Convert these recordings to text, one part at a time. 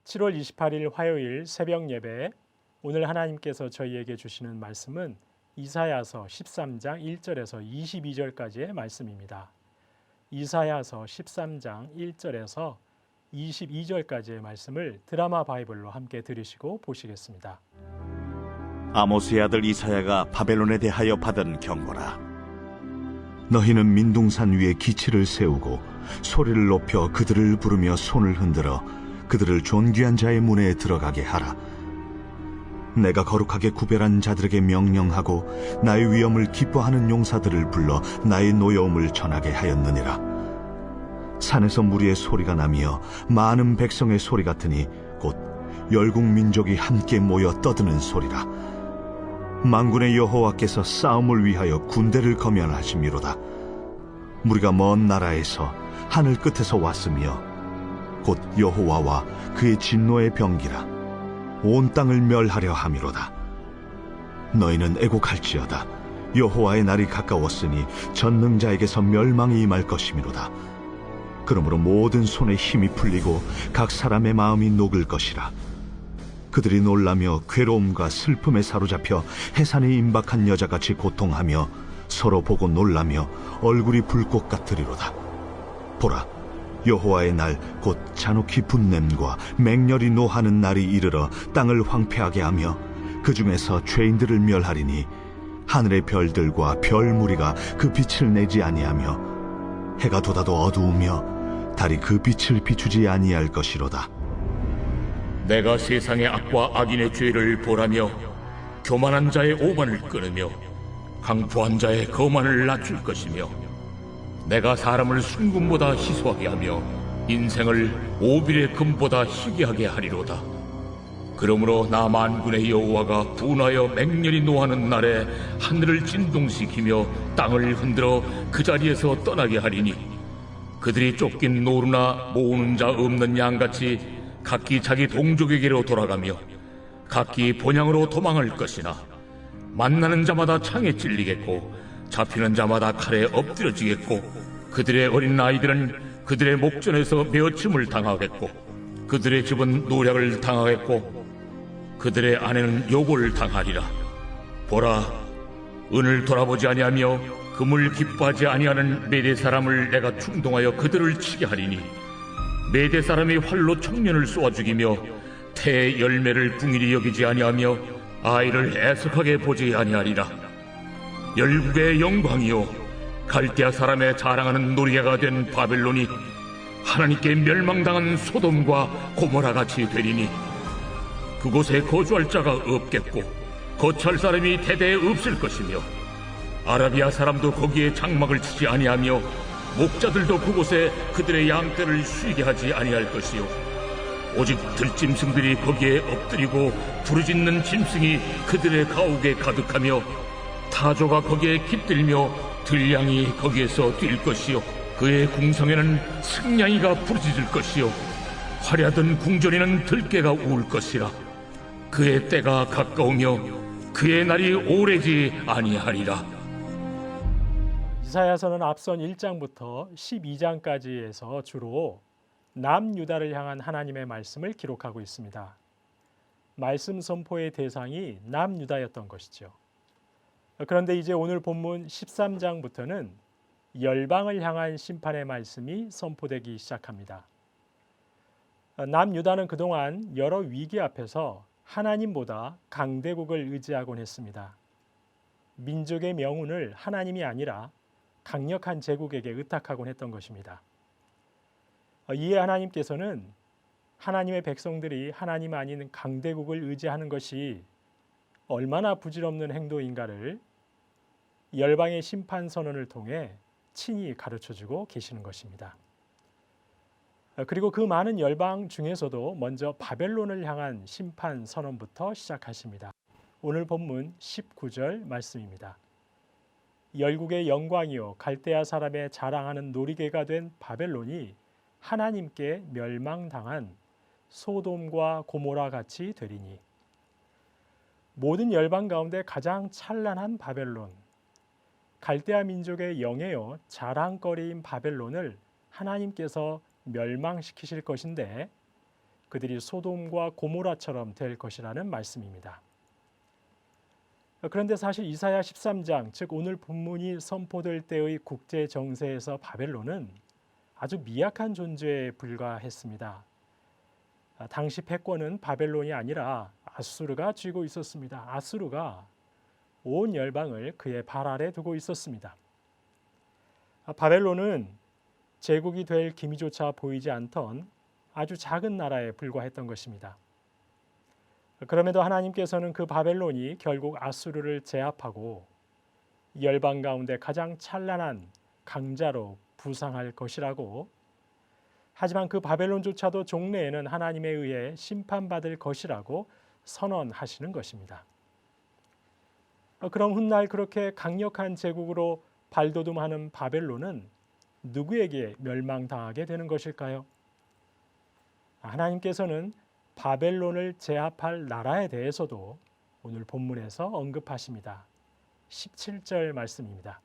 7월 28일 화요일 새벽 예배, 오늘 하나님께서 저희에게 주시는 말씀은 이사야서 13장 1절에서 22절까지의 말씀입니다. 이사야서 13장 1절에서 22절까지의 말씀을 드라마 바이블로 함께 들으시고 보시겠습니다. 아모스의 아들 이사야가 바벨론에 대하여 받은 경고라. 너희는 민둥산 위에 기치를 세우고 소리를 높여 그들을 부르며 손을 흔들어 그들을 존귀한 자의 문에 들어가게 하라. 내가 거룩하게 구별한 자들에게 명령하고 나의 위엄을 기뻐하는 용사들을 불러 나의 노여움을 전하게 하였느니라. 산에서 무리의 소리가 나며 많은 백성의 소리 같으니 곧 열국 민족이 함께 모여 떠드는 소리라. 만군의 여호와께서 싸움을 위하여 군대를 거면하심이로다. 무리가 먼 나라에서 하늘 끝에서 왔으며 곧 여호와와 그의 진노의 병기라. 온 땅을 멸하려 함이로다. 너희는 애곡할지어다. 여호와의 날이 가까웠으니 전능자에게서 멸망이 임할 것이미로다. 그러므로 모든 손에 힘이 풀리고 각 사람의 마음이 녹을 것이라. 그들이 놀라며 괴로움과 슬픔에 사로잡혀 해산에 임박한 여자같이 고통하며 서로 보고 놀라며 얼굴이 불꽃 같으리로다. 보라, 여호와의 날 곧 잔혹히 분냄과 맹렬히 노하는 날이 이르러 땅을 황폐하게 하며 그 중에서 죄인들을 멸하리니 하늘의 별들과 별 무리가 그 빛을 내지 아니하며 해가 돋아도 어두우며 달이 그 빛을 비추지 아니할 것이로다. 내가 세상의 악과 악인의 죄를 보라며 교만한 자의 오만을 끊으며 강포한 자의 거만을 낮출 것이며 내가 사람을 순금보다 희소하게 하며 인생을 오빌의 금보다 희귀하게 하리로다. 그러므로 나 만군의 여호와가 분하여 맹렬히 노하는 날에 하늘을 진동시키며 땅을 흔들어 그 자리에서 떠나게 하리니 그들이 쫓긴 노루나 모으는 자 없는 양같이 각기 자기 동족에게로 돌아가며 각기 본향으로 도망할 것이나 만나는 자마다 창에 찔리겠고 잡히는 자마다 칼에 엎드려지겠고 그들의 어린 아이들은 그들의 목전에서 메어침을 당하겠고 그들의 집은 노략을 당하겠고 그들의 아내는 욕을 당하리라. 보라, 은을 돌아보지 아니하며 금을 기뻐하지 아니하는 메대 사람을 내가 충동하여 그들을 치게 하리니 메대 사람이 활로 청년을 쏘아 죽이며 태의 열매를 궁일이 여기지 아니하며 아이를 애석하게 보지 아니하리라. 열국의 영광이요 갈대아 사람의 자랑하는 노리개가 된 바벨론이 하나님께 멸망당한 소돔과 고모라 같이 되리니 그곳에 거주할 자가 없겠고 거처할 사람이 대대에 없을 것이며 아라비아 사람도 거기에 장막을 치지 아니하며 목자들도 그곳에 그들의 양떼를 쉬게 하지 아니할 것이요 오직 들짐승들이 거기에 엎드리고 부르짖는 짐승이 그들의 가옥에 가득하며 타조가 거기에 깃들며 들량이 거기에서 뛸 것이요 그의 궁성에는 승냥이가 부르짖을 것이요 화려하던 궁전에는 들깨가 울 것이라. 그의 때가 가까우며 그의 날이 오래지 아니하리라. 이사야서는 앞선 1장부터 12장까지에서 주로 남유다를 향한 하나님의 말씀을 기록하고 있습니다. 말씀 선포의 대상이 남유다였던 것이죠. 그런데 이제 오늘 본문 13장부터는 열방을 향한 심판의 말씀이 선포되기 시작합니다. 남유다는 그동안 여러 위기 앞에서 하나님보다 강대국을 의지하곤 했습니다. 민족의 명운을 하나님이 아니라 강력한 제국에게 의탁하곤 했던 것입니다. 이에 하나님께서는 하나님의 백성들이 하나님 아닌 강대국을 의지하는 것이 얼마나 부질없는 행동인가를 열방의 심판 선언을 통해 친히 가르쳐주고 계시는 것입니다. 그리고 그 많은 열방 중에서도 먼저 바벨론을 향한 심판 선언부터 시작하십니다. 오늘 본문 19절 말씀입니다. 열국의 영광이요 갈대아 사람의 자랑하는 놀이개가 된 바벨론이 하나님께 멸망당한 소돔과 고모라 같이 되리니. 모든 열방 가운데 가장 찬란한 바벨론, 갈대아 민족의 영예요 자랑거리인 바벨론을 하나님께서 멸망시키실 것인데 그들이 소돔과 고모라처럼 될 것이라는 말씀입니다. 그런데 사실 이사야 13장, 즉 오늘 본문이 선포될 때의 국제 정세에서 바벨론은 아주 미약한 존재에 불과했습니다. 당시 패권은 바벨론이 아니라 아수르가 쥐고 있었습니다. 아수르가 온 열방을 그의 발 아래 두고 있었습니다. 바벨론은 제국이 될 기미조차 보이지 않던 아주 작은 나라에 불과했던 것입니다. 그럼에도 하나님께서는 그 바벨론이 결국 아수르를 제압하고 열방 가운데 가장 찬란한 강자로 부상할 것이라고, 하지만 그 바벨론조차도 종래에는 하나님에 의해 심판받을 것이라고 선언하시는 것입니다. 그럼 훗날 그렇게 강력한 제국으로 발돋움하는 바벨론은 누구에게 멸망당하게 되는 것일까요? 하나님께서는 바벨론을 제압할 나라에 대해서도 오늘 본문에서 언급하십니다. 17절 말씀입니다.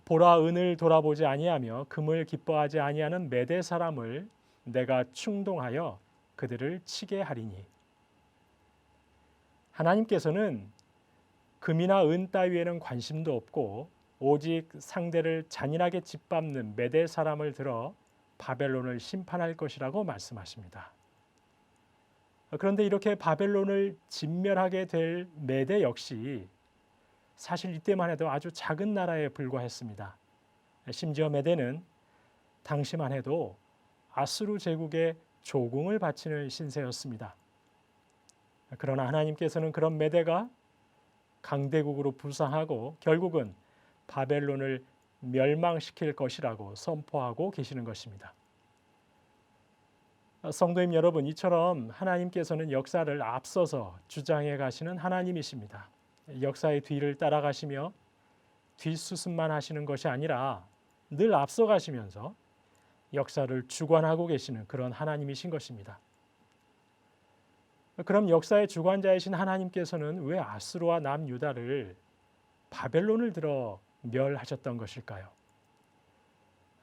보라, 은을 돌아보지 아니하며 금을 기뻐하지 아니하는 메대 사람을 내가 충동하여 그들을 치게 하리니. 하나님께서는 금이나 은 따위에는 관심도 없고 오직 상대를 잔인하게 짓밟는 메대 사람을 들어 바벨론을 심판할 것이라고 말씀하십니다. 그런데 이렇게 바벨론을 진멸하게 될 메대 역시 사실 이때만 해도 아주 작은 나라에 불과했습니다. 심지어 메대는 당시만 해도 아수르 제국의 조공을 바치는 신세였습니다. 그러나 하나님께서는 그런 메대가 강대국으로 부상하고 결국은 바벨론을 멸망시킬 것이라고 선포하고 계시는 것입니다. 성도님 여러분, 이처럼 하나님께서는 역사를 앞서서 주장해 가시는 하나님이십니다. 역사의 뒤를 따라가시며 뒷수습만 하시는 것이 아니라 늘 앞서가시면서 역사를 주관하고 계시는 그런 하나님이신 것입니다. 그럼 역사의 주관자이신 하나님께서는 왜 아수르와 남유다를 바벨론을 들어 멸하셨던 것일까요?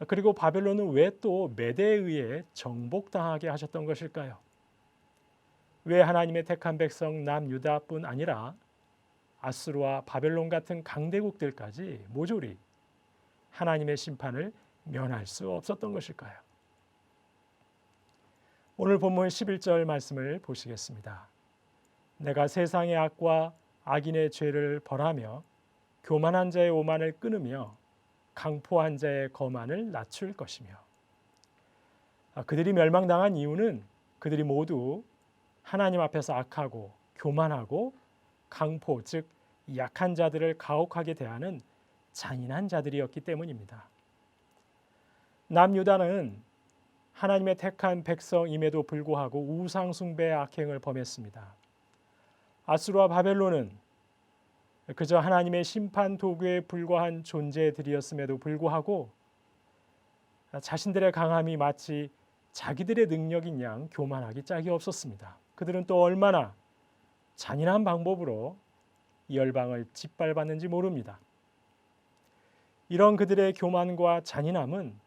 그리고 바벨론은 왜 또 메대에 의해 정복당하게 하셨던 것일까요? 왜 하나님의 택한 백성 남유다뿐 아니라 아수르와 바벨론 같은 강대국들까지 모조리 하나님의 심판을 면할 수 없었던 것일까요? 오늘 본문 11절 말씀을 보시겠습니다. 내가 세상의 악과 악인의 죄를 벌하며 교만한 자의 오만을 끊으며 강포한 자의 거만을 낮출 것이며. 그들이 멸망당한 이유는 그들이 모두 하나님 앞에서 악하고 교만하고 강포, 즉 약한 자들을 가혹하게 대하는 잔인한 자들이었기 때문입니다. 남유다는 하나님의 택한 백성임에도 불구하고 우상 숭배의 악행을 범했습니다. 아수르와 바벨론은 그저 하나님의 심판 도구에 불과한 존재들이었음에도 불구하고 자신들의 강함이 마치 자기들의 능력인 양 교만하기 짝이 없었습니다. 그들은 또 얼마나 잔인한 방법으로 열방을 짓밟았는지 모릅니다. 이런 그들의 교만과 잔인함은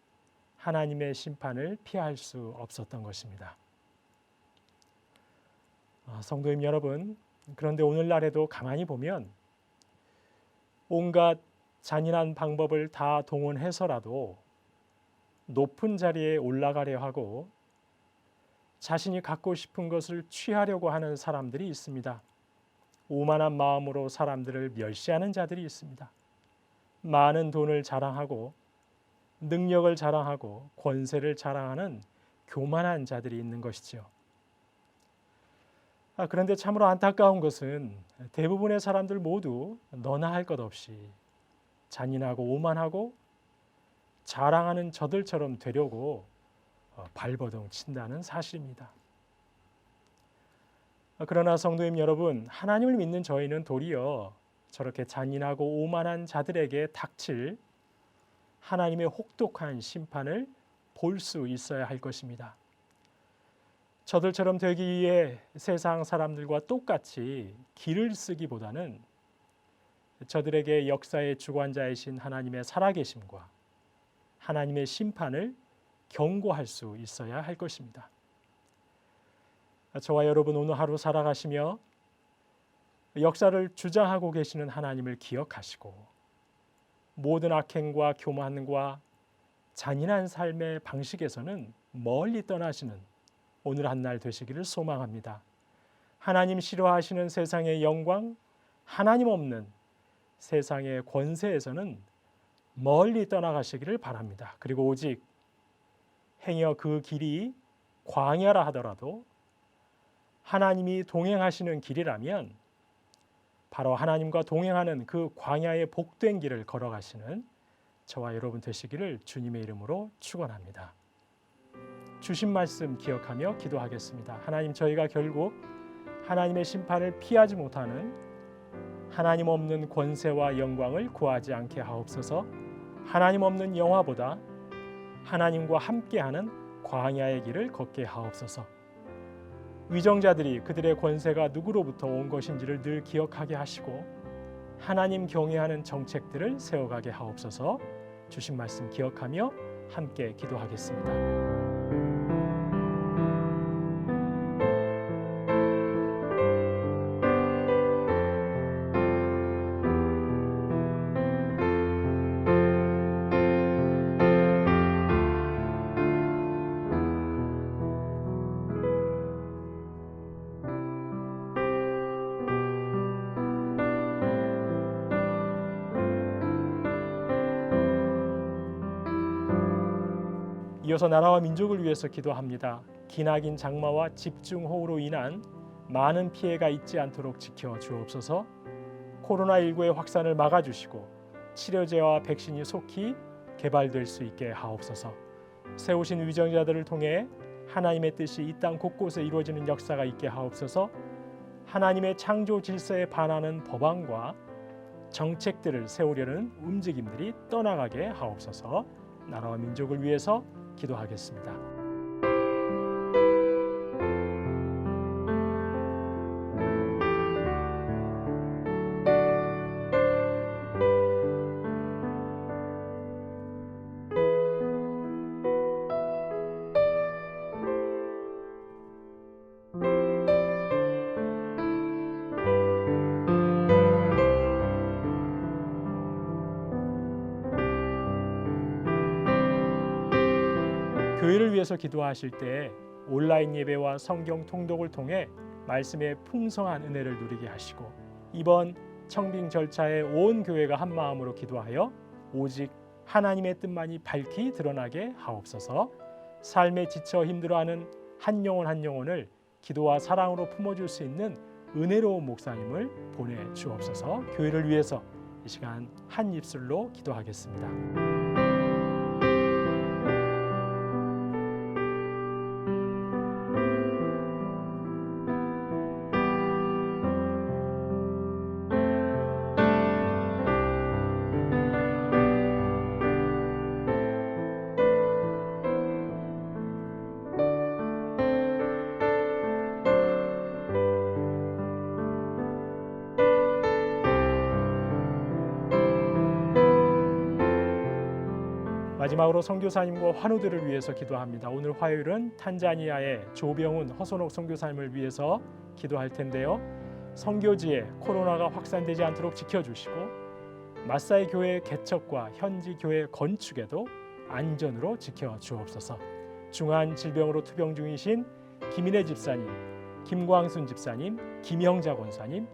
하나님의 심판을 피할 수 없었던 것입니다. 성도님 여러분, 그런데 오늘날에도 가만히 보면 온갖 잔인한 방법을 다 동원해서라도 높은 자리에 올라가려 하고 자신이 갖고 싶은 것을 취하려고 하는 사람들이 있습니다. 오만한 마음으로 사람들을 멸시하는 자들이 있습니다. 많은 돈을 자랑하고 능력을 자랑하고 권세를 자랑하는 교만한 자들이 있는 것이지요. 그런데 참으로 안타까운 것은 대부분의 사람들 모두 너나 할 것 없이 잔인하고 오만하고 자랑하는 저들처럼 되려고 발버둥 친다는 사실입니다. 그러나 성도님 여러분, 하나님을 믿는 저희는 도리어 저렇게 잔인하고 오만한 자들에게 닥칠 하나님의 혹독한 심판을 볼 수 있어야 할 것입니다. 저들처럼 되기 위해 세상 사람들과 똑같이 길을 쓰기보다는 저들에게 역사의 주관자이신 하나님의 살아계심과 하나님의 심판을 경고할 수 있어야 할 것입니다. 저와 여러분 오늘 하루 살아가시며 역사를 주장하고 계시는 하나님을 기억하시고 모든 악행과 교만과 잔인한 삶의 방식에서는 멀리 떠나시는 오늘 한 날 되시기를 소망합니다. 하나님 싫어하시는 세상의 영광, 하나님 없는 세상의 권세에서는 멀리 떠나가시기를 바랍니다. 그리고 오직 행여 그 길이 광야라 하더라도 하나님이 동행하시는 길이라면 바로 하나님과 동행하는 그 광야의 복된 길을 걸어가시는 저와 여러분 되시기를 주님의 이름으로 축원합니다. 주신 말씀 기억하며 기도하겠습니다. 하나님, 저희가 결국 하나님의 심판을 피하지 못하는 하나님 없는 권세와 영광을 구하지 않게 하옵소서. 하나님 없는 영화보다 하나님과 함께하는 광야의 길을 걷게 하옵소서. 위정자들이 그들의 권세가 누구로부터 온 것인지를 늘 기억하게 하시고 하나님 경외하는 정책들을 세워가게 하옵소서. 주신 말씀 기억하며 함께 기도하겠습니다. 이어서 나라와 민족을 위해서 기도합니다. 기나긴 장마와 집중호우로 인한 많은 피해가 있지 않도록 지켜 주옵소서. 코로나19의 확산을 막아주시고 치료제와 백신이 속히 개발될 수 있게 하옵소서. 세우신 위정자들을 통해 하나님의 뜻이 이 땅 곳곳에 이루어지는 역사가 있게 하옵소서. 하나님의 창조 질서에 반하는 법안과 정책들을 세우려는 움직임들이 떠나가게 하옵소서. 나라와 민족을 위해서 기도하겠습니다. 교회를 위해서 기도하실 때 온라인 예배와 성경 통독을 통해 말씀의 풍성한 은혜를 누리게 하시고 이번 청빙 절차에 온 교회가 한 마음으로 기도하여 오직 하나님의 뜻만이 밝히 드러나게 하옵소서. 삶에 지쳐 힘들어하는 한 영혼 한 영혼을 기도와 사랑으로 품어줄 수 있는 은혜로운 목사님을 보내주옵소서. 교회를 위해서 이 시간 한 입술로 기도하겠습니다. 마지막으로 선교사님과 환우들을 위해서 기도합니다. 오늘 화요일은 탄자니아의 조병훈 허선옥 선교사님을 위해서 기도할 텐데요. 선교지에 코로나가 확산되지 않도록 지켜주시고 마사이 교회 개척과 현지 교회 건축에도 안전으로 지켜주옵소서. 중한 질병으로 투병 중이신 김인혜 집사님, 김광순 집사님, 김영자 권사님,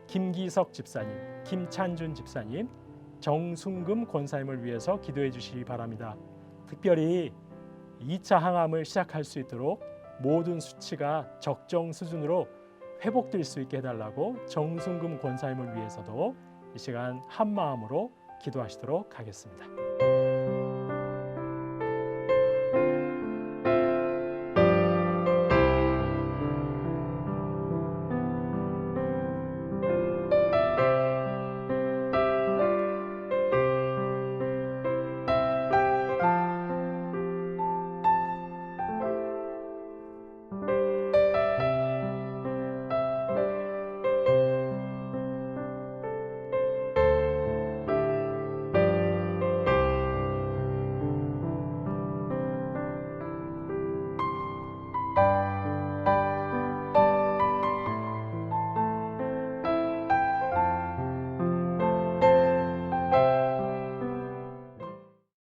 김기석 집사님, 김찬준 집사님, 정순금 권사님을 위해서 기도해 주시기 바랍니다. 특별히 2차 항암을 시작할 수 있도록 모든 수치가 적정 수준으로 회복될 수 있게 해달라고 정순금 권사님을 위해서도 이 시간 한 마음으로 기도하시도록 하겠습니다.